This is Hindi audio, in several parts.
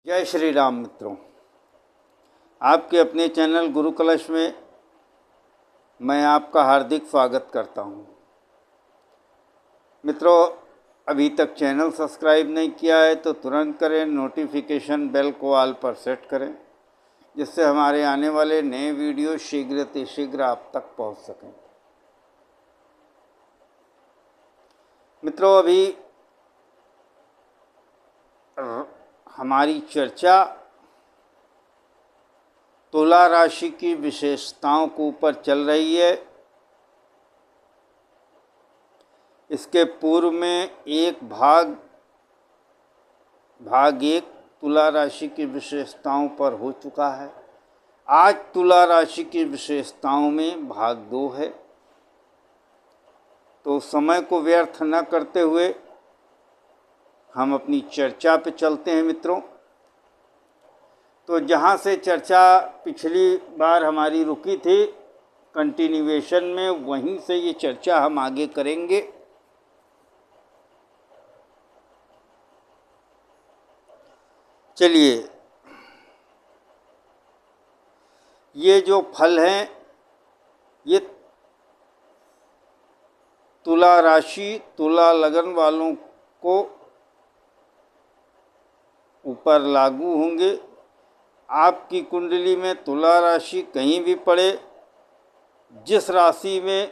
जय श्री राम मित्रों, आपके अपने चैनल गुरु कलश में मैं आपका हार्दिक स्वागत करता हूं। मित्रों, अभी तक चैनल सब्सक्राइब नहीं किया है तो तुरंत करें, नोटिफिकेशन बेल को ऑल पर सेट करें, जिससे हमारे आने वाले नए वीडियो शीघ्र आप तक पहुंच सकें। मित्रों, अभी हमारी चर्चा तुला राशि की विशेषताओं के ऊपर चल रही है। इसके पूर्व में भाग एक तुला राशि की विशेषताओं पर हो चुका है। आज तुला राशि की विशेषताओं में भाग 2 है। तो समय को व्यर्थ न करते हुए हम अपनी चर्चा पे चलते हैं मित्रों। तो जहाँ से चर्चा पिछली बार हमारी रुकी थी, कंटिन्यूएशन में, वहीं से ये चर्चा हम आगे करेंगे। चलिए, ये जो फल हैं, ये तुला राशि, तुला लगन वालों को ऊपर लागू होंगे। आपकी कुंडली में तुला राशि कहीं भी पड़े, जिस राशि में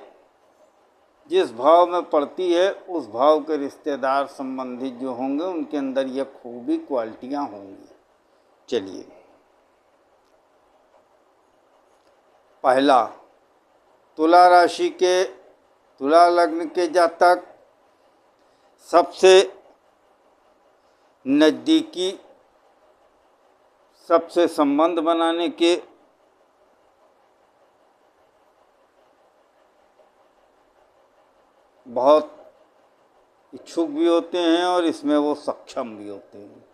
जिस भाव में पड़ती है, उस भाव के रिश्तेदार संबंधित जो होंगे, उनके अंदर यह खूबी क्वालिटियाँ होंगी। चलिए, पहला, तुला राशि के तुला लग्न के जातक सबसे नज़दीकी, सबसे संबंध बनाने के बहुत इच्छुक भी होते हैं और इसमें वो सक्षम भी होते हैं।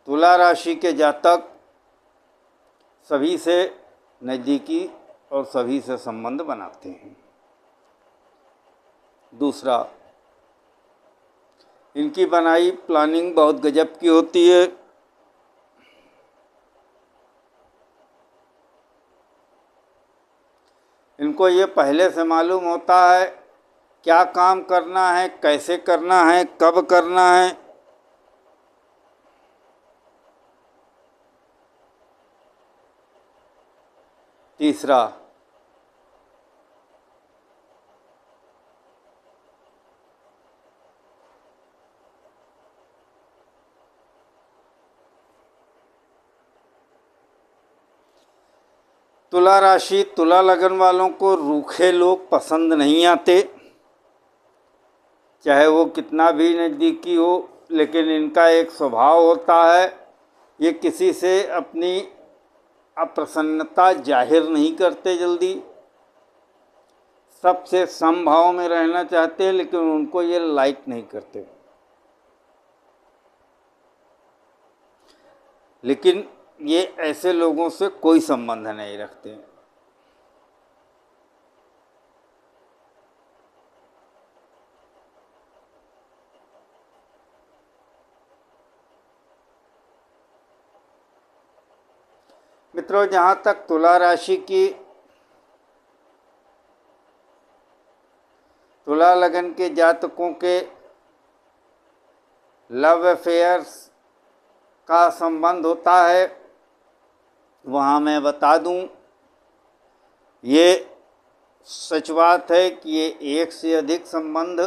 तुला राशि के जातक सभी से नज़दीकी और सभी से संबंध बनाते हैं। दूसरा, इनकी बनाई प्लानिंग बहुत गजब की होती है। इनको ये पहले से मालूम होता है क्या काम करना है, कैसे करना है, कब करना है। तीसरा, तुला राशि, तुला लगन वालों को रूखे लोग पसंद नहीं आते, चाहे वो कितना भी नज़दीकी हो। लेकिन इनका एक स्वभाव होता है, ये किसी से अपनी अप्रसन्नता जाहिर नहीं करते जल्दी। सबसे समभाव में रहना चाहते हैं, लेकिन उनको ये लाइक नहीं करते। लेकिन ये ऐसे लोगों से कोई संबंध नहीं रखते। मित्रों, जहाँ तक तुला राशि की तुला लगन के जातकों के लव अफेयर्स का संबंध होता है, वहाँ मैं बता दूं, ये सच बात है कि ये एक से अधिक संबंध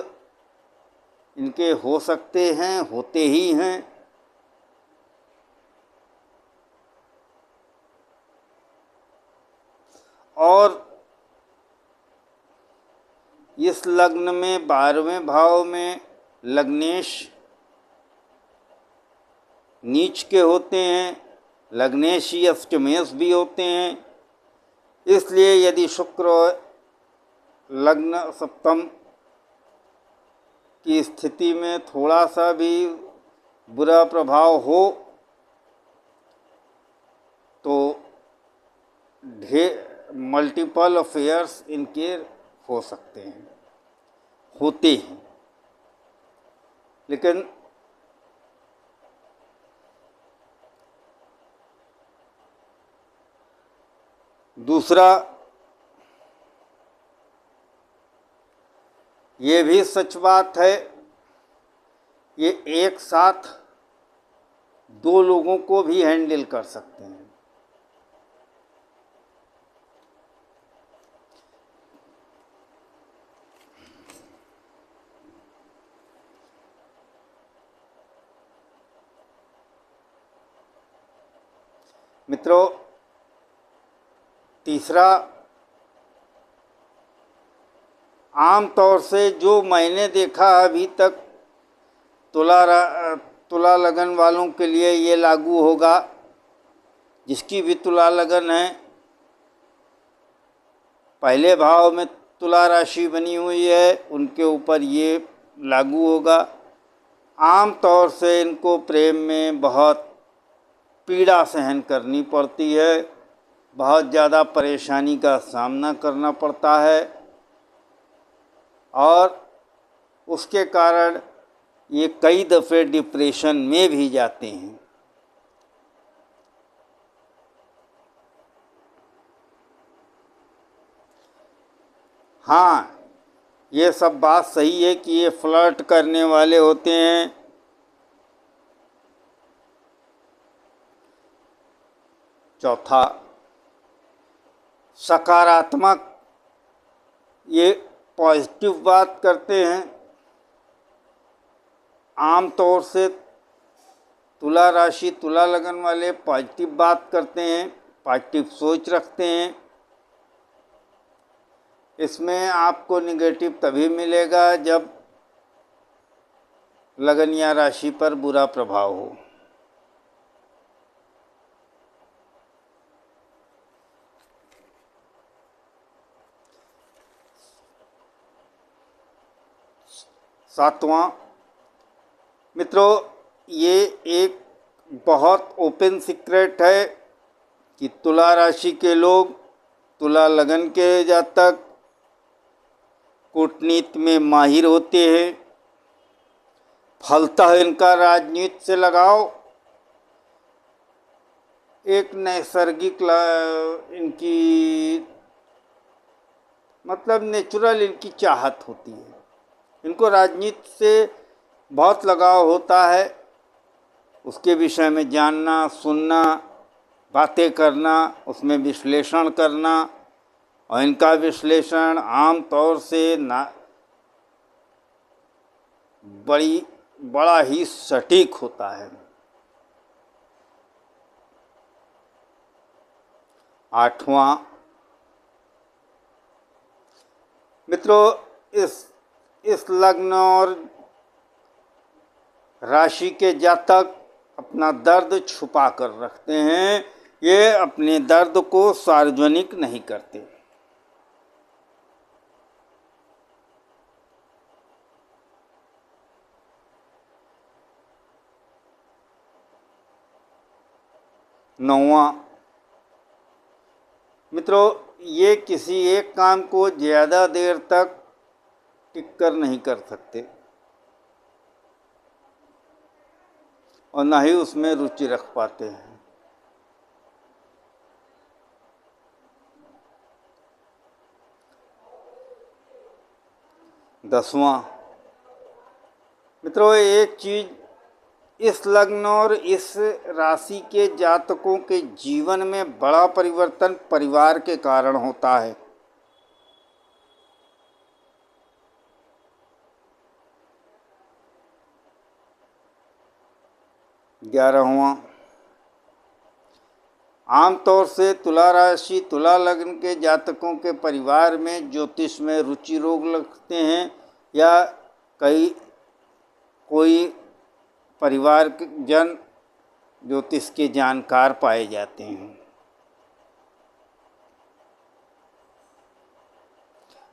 इनके हो सकते हैं, होते ही हैं। और इस लग्न में 12वें भाव में लग्नेश नीच के होते हैं, लग्नेश ही अष्टमेश भी होते हैं। इसलिए यदि शुक्र लग्न सप्तम की स्थिति में थोड़ा सा भी बुरा प्रभाव हो तो मल्टीपल अफेयर्स इनके हो सकते हैं, होते हैं। लेकिन दूसरा ये भी सच बात है, ये एक साथ दो लोगों को भी हैंडल कर सकते हैं। मित्रों, तीसरा, आम तौर से जो मैंने देखा अभी तक तुला लगन वालों के लिए ये लागू होगा, जिसकी भी तुला लगन है, पहले भाव में तुला राशि बनी हुई है, उनके ऊपर ये लागू होगा। आम तौर से इनको प्रेम में बहुत पीड़ा सहन करनी पड़ती है, बहुत ज़्यादा परेशानी का सामना करना पड़ता है, और उसके कारण ये कई दफ़े डिप्रेशन में भी जाते हैं। हाँ, ये सब बात सही है कि ये फ्लर्ट करने वाले होते हैं। चौथा, सकारात्मक, ये पॉजिटिव बात करते हैं। आम तौर से तुला राशि तुला लगन वाले पॉजिटिव बात करते हैं, पॉजिटिव सोच रखते हैं। इसमें आपको निगेटिव तभी मिलेगा जब लगन या राशि पर बुरा प्रभाव हो। सातवां, मित्रों, ये एक बहुत ओपन सीक्रेट है कि तुला राशि के लोग, तुला लगन के जातक कूटनीति में माहिर होते हैं। फलतः इनका राजनीति से लगाव एक नैसर्गिक इनकी मतलब नेचुरल इनकी चाहत होती है। इनको राजनीति से बहुत लगाव होता है, उसके विषय में जानना, सुनना, बातें करना, उसमें विश्लेषण करना, और इनका विश्लेषण आम तौर से बड़ा ही सटीक होता है। आठवां, मित्रों, इस लग्न और राशि के जातक अपना दर्द छुपा कर रखते हैं। ये अपने दर्द को सार्वजनिक नहीं करते। 9वां, मित्रों, ये किसी एक काम को ज़्यादा देर तक टिक कर नहीं कर सकते और ना ही उसमें रुचि रख पाते हैं। 10वां, मित्रों, एक चीज़, इस लग्न और इस राशि के जातकों के जीवन में बड़ा परिवर्तन परिवार के कारण होता है। 11वां, आमतौर से तुला राशि तुला लग्न के जातकों के परिवार में ज्योतिष में रुचि रोग लगते हैं या कोई परिवार के जन ज्योतिष के जानकार पाए जाते हैं।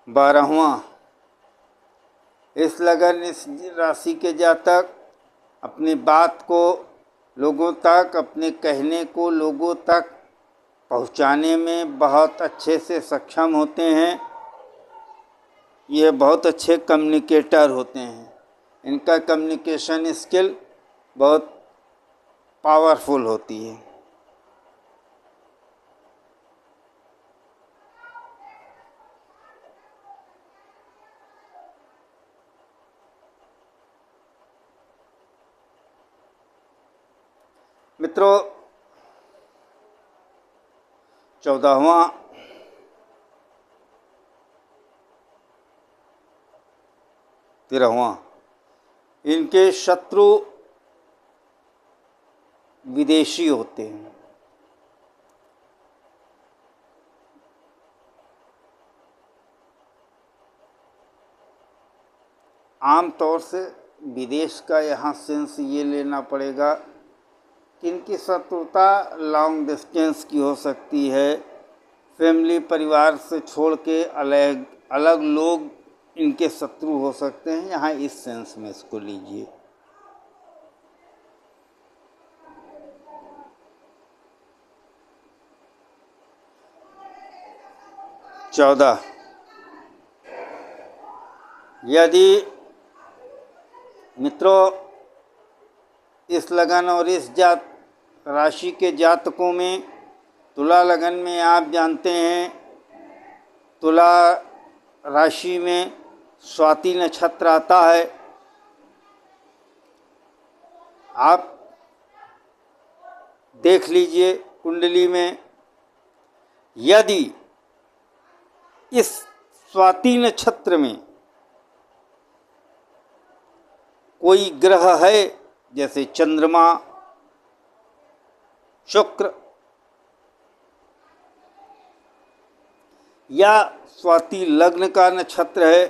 12वां, इस लगन इस राशि के जातक अपनी बात को लोगों तक, अपने कहने को लोगों तक पहुंचाने में बहुत अच्छे से सक्षम होते हैं। ये बहुत अच्छे कम्युनिकेटर होते हैं। इनका कम्युनिकेशन स्किल बहुत पावरफुल होती है। मित्रों, 14वां इनके शत्रु विदेशी होते हैं। आम तौर से विदेश का यहाँ सेंस ये लेना पड़ेगा कि इनकी शत्रुता लॉन्ग डिस्टेंस की हो सकती है। फैमिली परिवार से छोड़ के अलग अलग लोग इनके शत्रु हो सकते हैं। यहाँ इस सेंस में इसको लीजिए। चौदह, यदि मित्रों इस लगन और इस जात राशि के जातकों में, तुला लगन में आप जानते हैं तुला राशि में स्वाति नक्षत्र आता है। आप देख लीजिए कुंडली में, यदि इस स्वाति नक्षत्र में कोई ग्रह है, जैसे चंद्रमा, शुक्र या स्वाति लग्न का नक्षत्र है,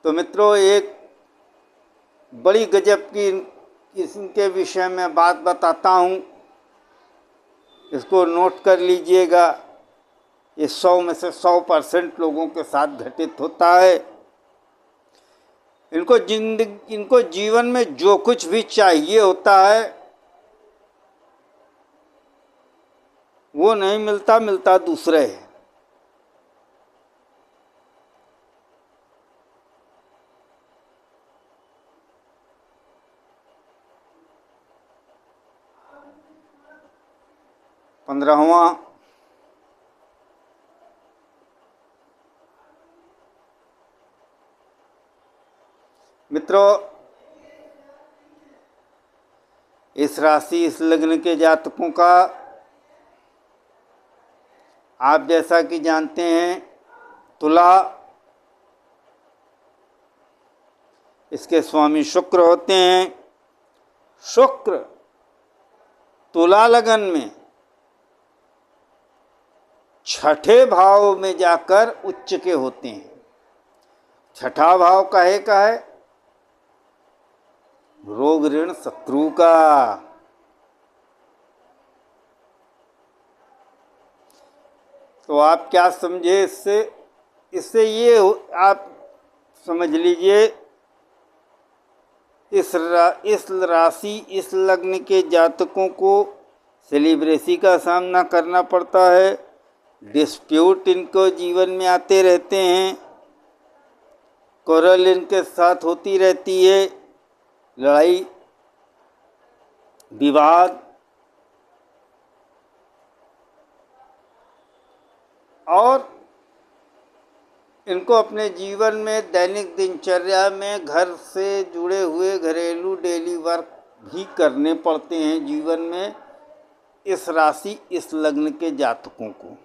तो मित्रों एक बड़ी गजब की इनके विषय में बात बताता हूँ, इसको नोट कर लीजिएगा। ये 100 में से 100% लोगों के साथ घटित होता है। इनको जीवन में जो कुछ भी चाहिए होता है वो नहीं मिलता, मिलता दूसरे है। पंद्रहवां, मित्रों इस राशि इस लग्न के जातकों का आप जैसा कि जानते हैं तुला, इसके स्वामी शुक्र होते हैं। शुक्र तुला लगन में छठे भाव में जाकर उच्च के होते हैं। छठा भाव काहे का है? रोग ऋण शत्रु का। तो आप क्या समझे इससे? इससे ये आप समझ लीजिए इस राशि इस लग्न के जातकों को सेलिब्रेसी का सामना करना पड़ता है। डिस्प्यूट इनको जीवन में आते रहते हैं, quarrel इनके साथ होती रहती है, लड़ाई विवाद, और इनको अपने जीवन में दैनिक दिनचर्या में घर से जुड़े हुए घरेलू डेली वर्क भी करने पड़ते हैं जीवन में इस राशि इस लग्न के जातकों को।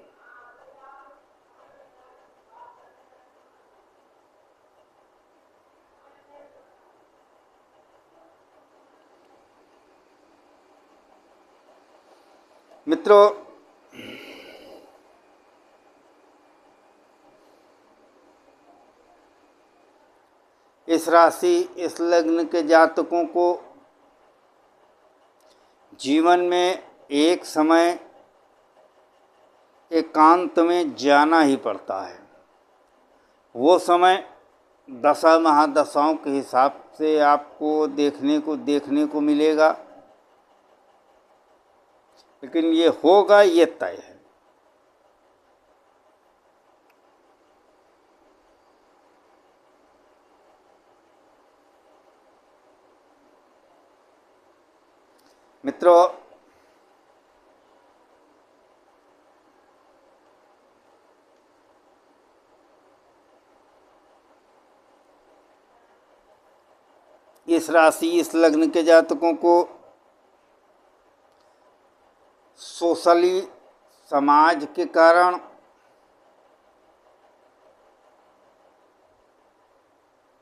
मित्रों इस राशि इस लग्न के जातकों को जीवन में एक समय एकांत में जाना ही पड़ता है। वो समय दशा महादशाओं के हिसाब से आपको देखने को मिलेगा, लेकिन ये होगा, ये तय है। मित्रों, इस राशि इस लग्न के जातकों को सोशली समाज के कारण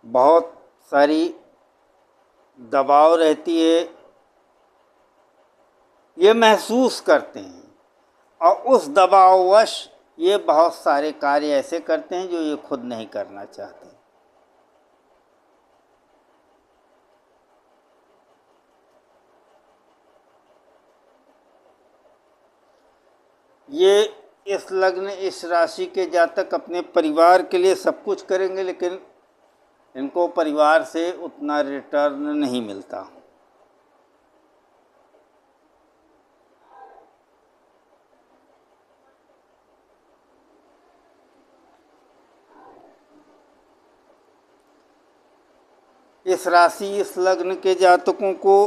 बहुत सारी दबाव रहती है, ये महसूस करते हैं और उस दबाववश ये बहुत सारे कार्य ऐसे करते हैं जो ये खुद नहीं करना चाहते। ये इस लग्न इस राशि के जातक अपने परिवार के लिए सब कुछ करेंगे, लेकिन इनको परिवार से उतना रिटर्न नहीं मिलता। इस राशि इस लग्न के जातकों को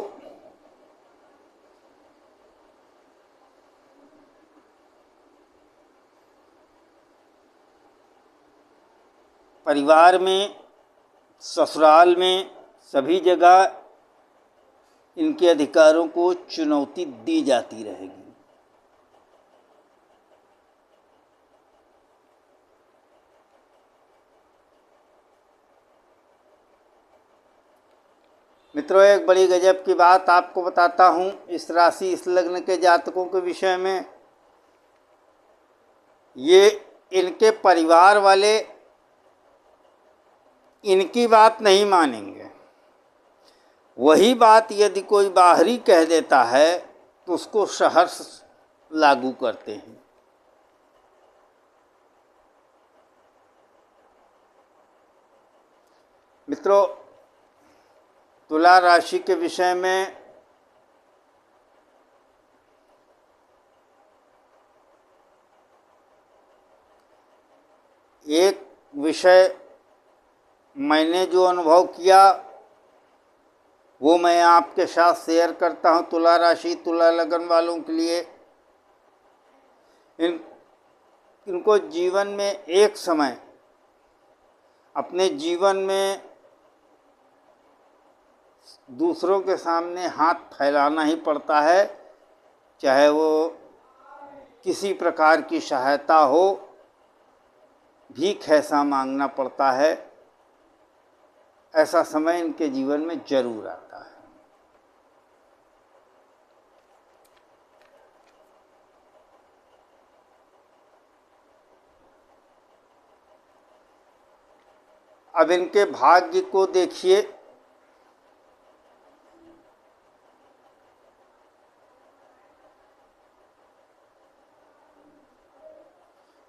परिवार में, ससुराल में, सभी जगह इनके अधिकारों को चुनौती दी जाती रहेगी। मित्रों, एक बड़ी गजब की बात आपको बताता हूँ इस राशि इस लग्न के जातकों के विषय में। ये इनके परिवार वाले इनकी बात नहीं मानेंगे। वही बात यदि कोई बाहरी कह देता है तो उसको सहर्ष लागू करते हैं। मित्रों, तुला राशि के विषय में एक विषय मैंने जो अनुभव किया वो मैं आपके साथ शेयर करता हूँ। तुला राशि तुला लगन वालों के लिए इनको जीवन में एक समय अपने जीवन में दूसरों के सामने हाथ फैलाना ही पड़ता है, चाहे वो किसी प्रकार की सहायता हो, भीख ऐसा मांगना पड़ता है। ऐसा समय इनके जीवन में जरूर आता है। अब इनके भाग्य को देखिए।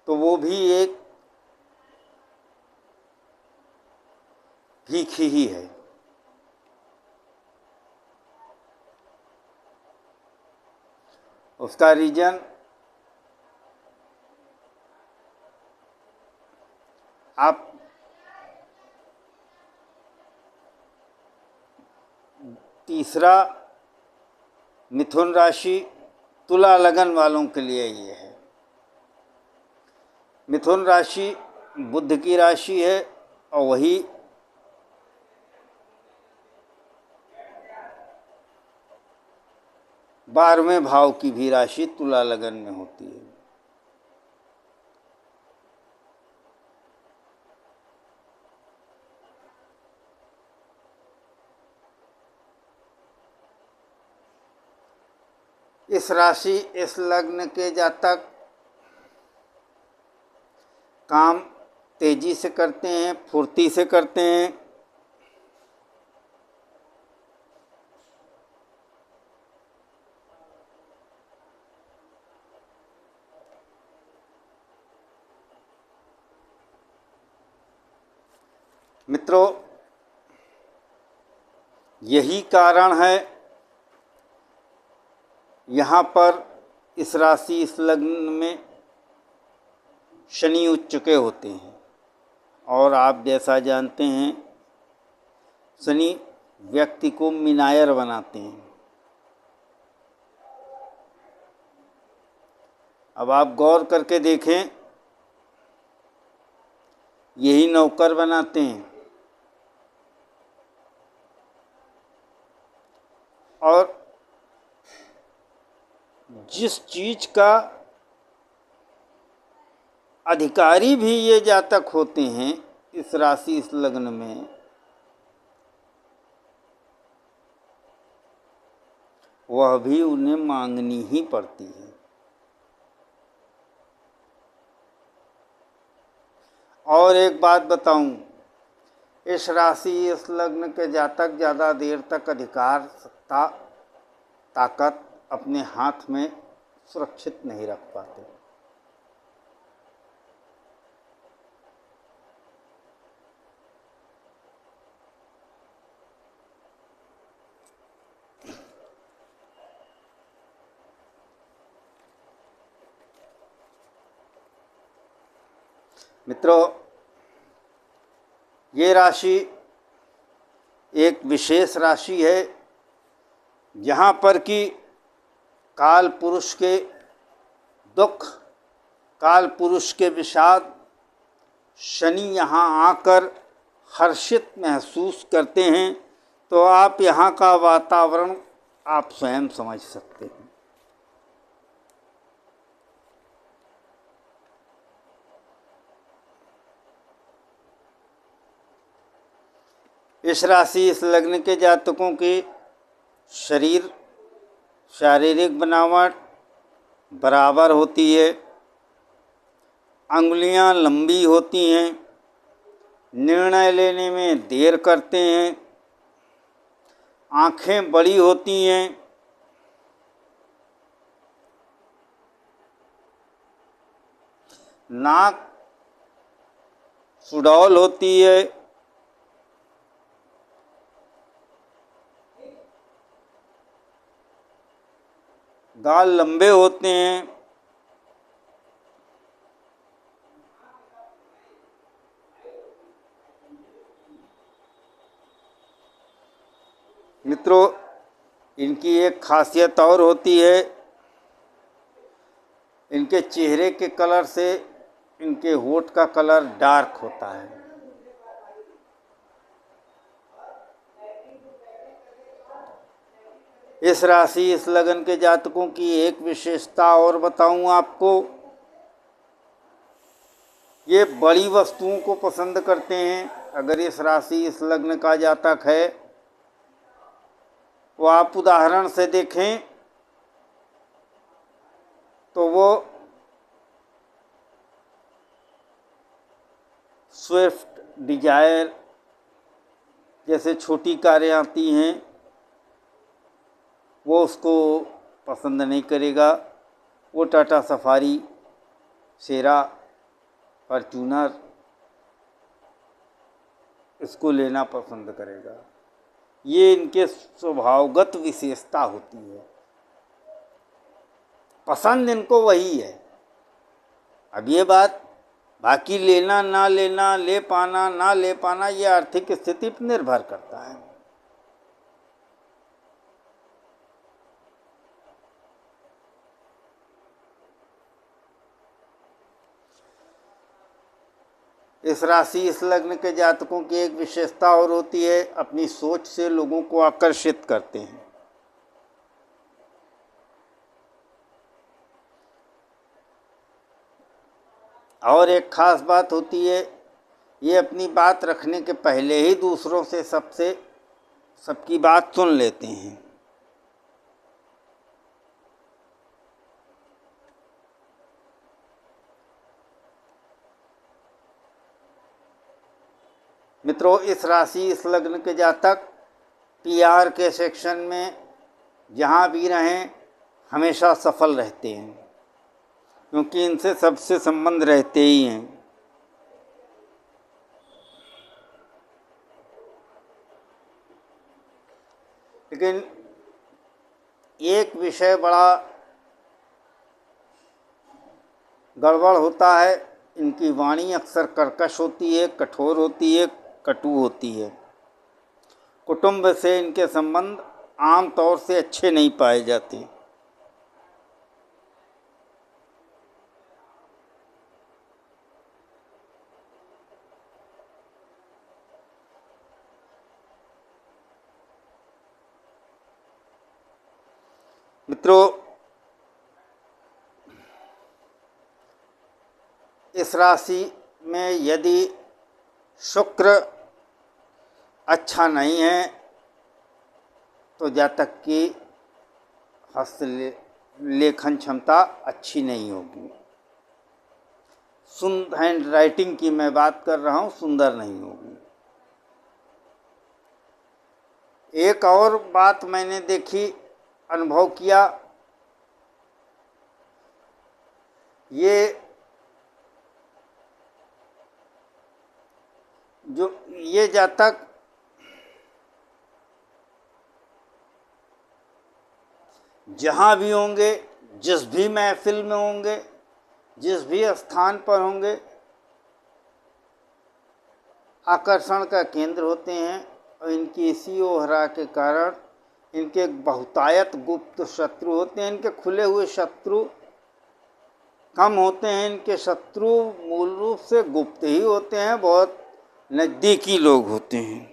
तो वो भी एक भीख ही है। उसका रीजन आप तीसरा मिथुन राशि तुला लगन वालों के लिए ये है। मिथुन राशि बुध की राशि है और वही बारहवें भाव की भी राशि तुला लगन में होती है। इस राशि इस लग्न के जातक काम तेजी से करते हैं, फुर्ती से करते हैं। मित्रों, यही कारण है यहाँ पर इस राशि इस लग्न में शनि उच्च चुके होते हैं। और आप जैसा जानते हैं, शनि व्यक्ति को मिनायर बनाते हैं। अब आप गौर करके देखें, यही नौकर बनाते हैं। और जिस चीज का अधिकारी भी ये जातक होते हैं इस राशि इस लग्न में, वह भी उन्हें मांगनी ही पड़ती है। और एक बात बताऊं, इस राशि इस लग्न के जातक ज़्यादा देर तक अधिकार, सत्ता, ताकत अपने हाथ में सुरक्षित नहीं रख पाते। मित्रों, ये राशि एक विशेष राशि है जहाँ पर कि काल पुरुष के दुख, काल पुरुष के विषाद शनि यहाँ आकर हर्षित महसूस करते हैं। तो आप यहाँ का वातावरण आप स्वयं समझ सकते हैं। इस राशि इस लग्न के जातकों की शारीरिक बनावट बराबर होती है, अंगुलियां लंबी होती हैं, निर्णय लेने में देर करते हैं, आँखें बड़ी होती हैं, नाक सुडौल होती है, गाल लंबे होते हैं, मित्रों इनकी एक खासियत और होती है, इनके चेहरे के कलर से इनके होठ का कलर डार्क होता है। इस राशि इस लगन के जातकों की एक विशेषता और बताऊं आपको, ये बड़ी वस्तुओं को पसंद करते हैं। अगर इस राशि इस लग्न का जातक है वो आप उदाहरण से देखें तो वो स्विफ्ट डिजायर जैसे छोटी कारें आती हैं वो उसको पसंद नहीं करेगा। वो टाटा सफारी, शेरा, फॉर्च्यूनर इसको लेना पसंद करेगा। ये इनके स्वभावगत विशेषता होती है, पसंद इनको वही है। अब ये बात बाकी लेना ना लेना, ले पाना ना ले पाना, ये आर्थिक स्थिति पर निर्भर करता है। इस राशि इस लग्न के जातकों की एक विशेषता और होती है, अपनी सोच से लोगों को आकर्षित करते हैं। और एक खास बात होती है, ये अपनी बात रखने के पहले ही दूसरों से सबकी बात सुन लेते हैं। मित्रों इस राशि इस लग्न के जातक पीआर के सेक्शन में जहाँ भी रहें हमेशा सफल रहते हैं, क्योंकि इनसे सबसे संबंध रहते ही हैं। लेकिन एक विषय बड़ा गड़बड़ होता है, इनकी वाणी अक्सर कर्कश होती है, कठोर होती है, कटु होती है। कुटुंब से इनके संबंध आम तौर से अच्छे नहीं पाए जाते। मित्रों, इस राशि में यदि शुक्र अच्छा नहीं है तो जातक की हस्तलेखन क्षमता अच्छी नहीं होगी। हैंड राइटिंग की मैं बात कर रहा हूँ, सुंदर नहीं होगी। एक और बात मैंने देखी, अनुभव किया, ये जातक जहाँ भी होंगे, जिस भी महफिल में होंगे, जिस भी स्थान पर होंगे, आकर्षण का केंद्र होते हैं। और इनकी इसी ओहरा के कारण इनके बहुतायत गुप्त शत्रु होते हैं। इनके खुले हुए शत्रु कम होते हैं। इनके शत्रु मूल रूप से गुप्त ही होते हैं, बहुत नज़दीकी लोग होते हैं।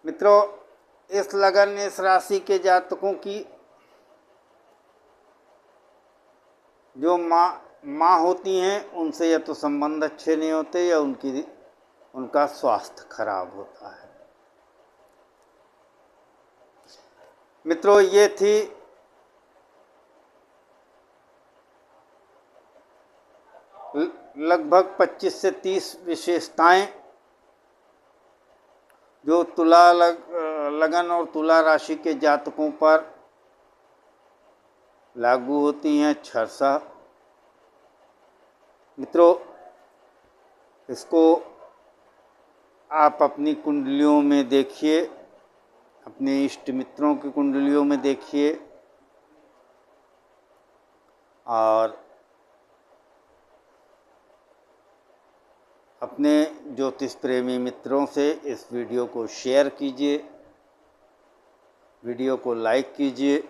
मित्रों, इस लगन, इस राशि के जातकों की जो माँ होती हैं, उनसे या तो संबंध अच्छे नहीं होते या उनका स्वास्थ्य खराब होता है। मित्रों, ये थी लगभग 25 से 30 विशेषताएं जो तुला लगन और तुला राशि के जातकों पर लागू होती हैं क्षरशः। मित्रों, इसको आप अपनी कुंडलियों में देखिए, अपने इष्ट मित्रों की कुंडलियों में देखिए, और अपने ज्योतिष प्रेमी मित्रों से इस वीडियो को शेयर कीजिए, वीडियो को लाइक कीजिए,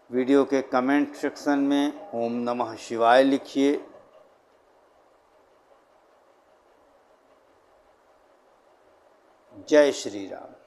वीडियो के कमेंट सेक्शन में ओम नमः शिवाय लिखिए। जय श्री राम।